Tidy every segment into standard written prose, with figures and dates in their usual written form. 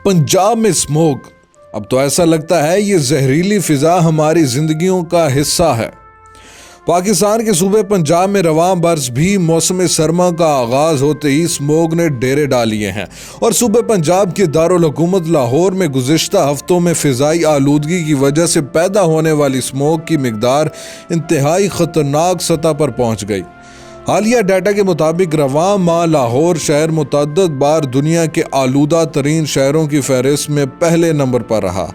पंजाब में स्मोक, अब तो ऐसा लगता है ये जहरीली फिजा हमारी जिंदगियों का हिस्सा है। पाकिस्तान के सूबे पंजाब में रवां बरस भी मौसम सरमा का आगाज होते ही स्मोक ने डेरे डाल लिए हैं और सूबे पंजाब के दारुल हुकूमत लाहौर में गुज़िश्ता हफ्तों में फिजाई आलूदगी की वजह से पैदा होने वाली स्मोक की मिकदार इंतहाई खतरनाक सतह पर पहुंच गई। हालिया डाटा के मुताबिक रवां माह लाहौर शहर मुतअद्दिद बार दुनिया के आलूदा तरीन शहरों की फहरिस्त में पहले नंबर पर रहा।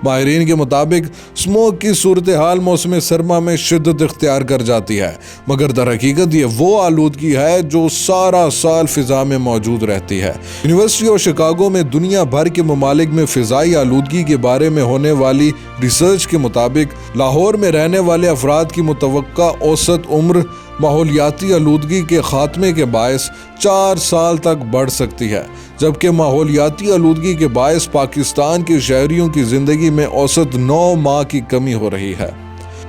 माहिरीन के मुताबिक स्मोक की सूरत हाल मौसम सरमा में शिद्दत इख्तियार कर जाती है, मगर दर हकीकत ये वो आलूदगी है जो सारा साल फिजा में मौजूद रहती है। यूनिवर्सिटी ऑफ शिकागो में दुनिया भर के ममालिक में फिजाई आलूदगी के बारे में होने वाली रिसर्च के मुताबिक लाहौर में रहने वाले अफराद की मुतवक्का औसत उम्र माहौलियाती आलूदगी के खात्मे के बायस 4 साल तक बढ़ सकती है, जबकि माहौलियाती आलूदगी के बायस पाकिस्तान के शहरियों की ज़िंदगी में औसत 9 माह की कमी हो रही है।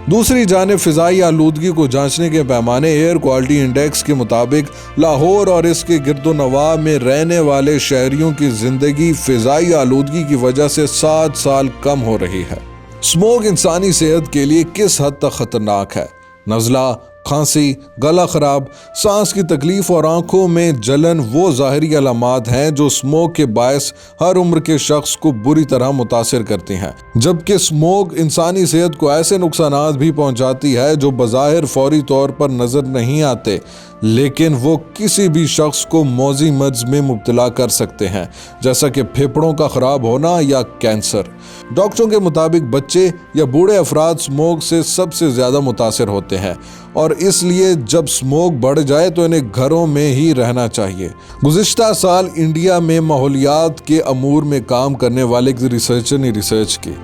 दूसरी जानिब फ़िज़ाई आलूदगी को जांचने के पैमाने एयर क्वालिटी इंडेक्स के मुताबिक लाहौर और इसके गिरदोनवा में रहने वाले शहरियों की ज़िंदगी फ़िज़ाई आलूदगी की वजह से 7 साल कम हो रही है। स्मोक इंसानी सेहत के लिए किस हद तक ख़तरनाक है? नज़ला, खांसी, गला खराब, सांस की तकलीफ और आंखों में जलन वो ज़ाहिरी अलामात हैं जो स्मोक के बायस हर उम्र के शख्स को बुरी तरह मुतासिर करती हैं, जबकि स्मोक इंसानी सेहत को ऐसे नुकसानात भी पहुंचाती है जो बज़ाहिर फौरी तौर पर नज़र नहीं आते, लेकिन वो किसी भी शख्स को मौजी मर्ज में मुब्तला कर सकते हैं, जैसा कि फेफड़ों का ख़राब होना या कैंसर। डॉक्टरों के मुताबिक बच्चे या बूढ़े अफराद स्मोक से सबसे ज़्यादा मुतासिर होते हैं और इसलिए जब स्मोक बढ़ जाए तो इन्हें घरों में ही रहना चाहिए। गुज़िश्ता साल इंडिया में माहौलियात के अमूर में काम करने वाले एक रिसर्चर ने रिसर्च की।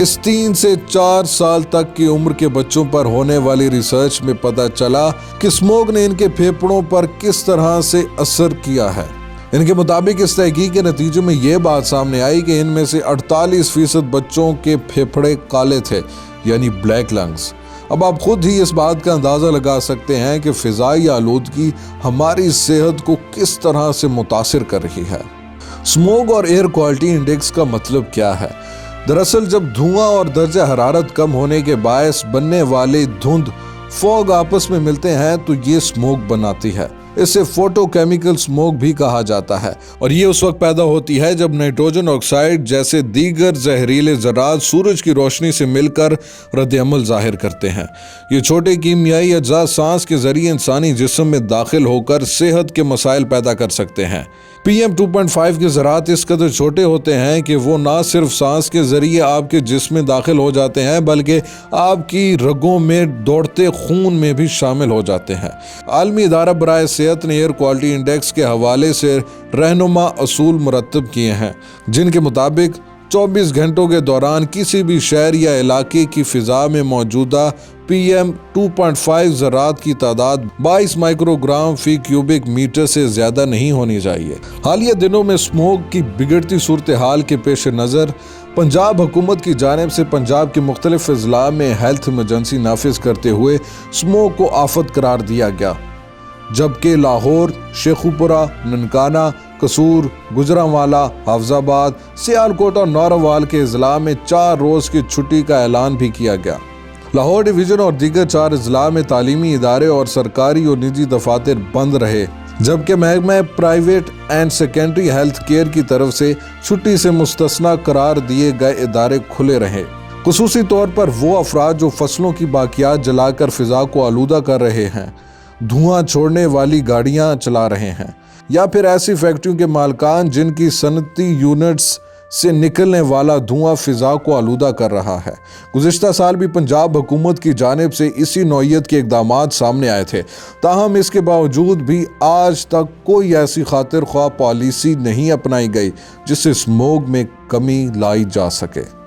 इस 3 से 4 साल तक की उम्र के बच्चों पर होने वाली रिसर्च में पता चला कि स्मोक ने इनके फेफड़ों पर किस तरह से असर किया है। इनके मुताबिक इस तहकीक के नतीजे में ये बात सामने आई कि इनमें से 48% बच्चों के फेफड़े काले थे, यानी ब्लैक लंग्स। अब आप खुद ही इस बात का अंदाज़ा लगा सकते हैं कि फ़िज़ाई आलूदगी हमारी सेहत को किस तरह से मुतासिर कर रही है। स्मोक और एयर क्वालिटी इंडेक्स का मतलब क्या है? दरअसल जब धुआं और दर्जा हरारत कम होने के बायस बनने वाले धुंध फॉग आपस में मिलते हैं तो ये स्मोक बनाती है। इसे फोटोकेमिकल स्मोक भी कहा जाता है और ये उस वक्त पैदा होती है जब नाइट्रोजन ऑक्साइड जैसे दीगर जहरीले ज़रात सूरज की रोशनी से मिलकर रद्द-ए-अमल ज़ाहिर करते हैं। ये छोटे कीमियाई अज्जा सांस के ज़रिए इंसानी जिस्म में दाखिल होकर सेहत के मसाइल पैदा कर सकते हैं। PM 2.5 के ज़रात इस कदर छोटे होते हैं कि वो ना सिर्फ सांस के ज़रिए आपके जिस्म में दाखिल हो जाते हैं बल्कि आपकी रगों में दौड़ते खून में भी शामिल हो जाते हैं। आलमी इदारा बराए सेहत ने एयर क्वालिटी इंडेक्स के हवाले से रहनुमा असूल मुरतब किए हैं, जिनके मुताबिक 24 घंटों के दौरान किसी भी शहर या इलाके की फ़िज़ा में मौजूदा PM 2.5 ज़रात की तादाद 22 माइक्रोग्राम फी क्यूबिक मीटर से ज़्यादा नहीं होनी चाहिए। हालिया दिनों में स्मोक की बिगड़ती सूरत हाल के पेश नज़र पंजाब हुकूमत की जानिब से पंजाब के मुख्तलिफ अज़ला में हेल्थ इमरजेंसी नाफिज करते हुए स्मोक को आफत करार दिया गया, जबकि लाहौर, शेखुपुरा, ननकाना, कसूर, गुजरांवाला, हाफजाबाद, सियालकोट और नौरवाल के अज़ला में 4 रोज़ की छुट्टी का ऐलान भी किया गया। लाहौर डिवीज़न और दीगर 4 अज़ला में तालीमी इदारे और सरकारी और निजी दफातर बंद रहे, जबकि महकमा private and secondary health care की तरफ से छुट्टी से मुस्तस्ना करार दिए गए इदारे खुले रहे। खुसूसी तौर पर वो अफराद जो फसलों की बाकियात जलाकर फ़िज़ा को आलूदा कर रहे हैं, धुआं छोड़ने वाली गाड़ियां चला रहे हैं, या फिर ऐसी फैक्ट्रियों के मालकान जिनकी सनती यूनिट्स से निकलने वाला धुआं फ़िज़ा को आलूदा कर रहा है। गुज़िश्ता साल भी पंजाब हुकूमत की जानिब से इसी नौइयत के इक़दामात सामने आए थे, ताहम इसके बावजूद भी आज तक कोई ऐसी खातिर ख्वाह पॉलिसी नहीं अपनाई गई जिससे स्मोक में कमी लाई जा सके।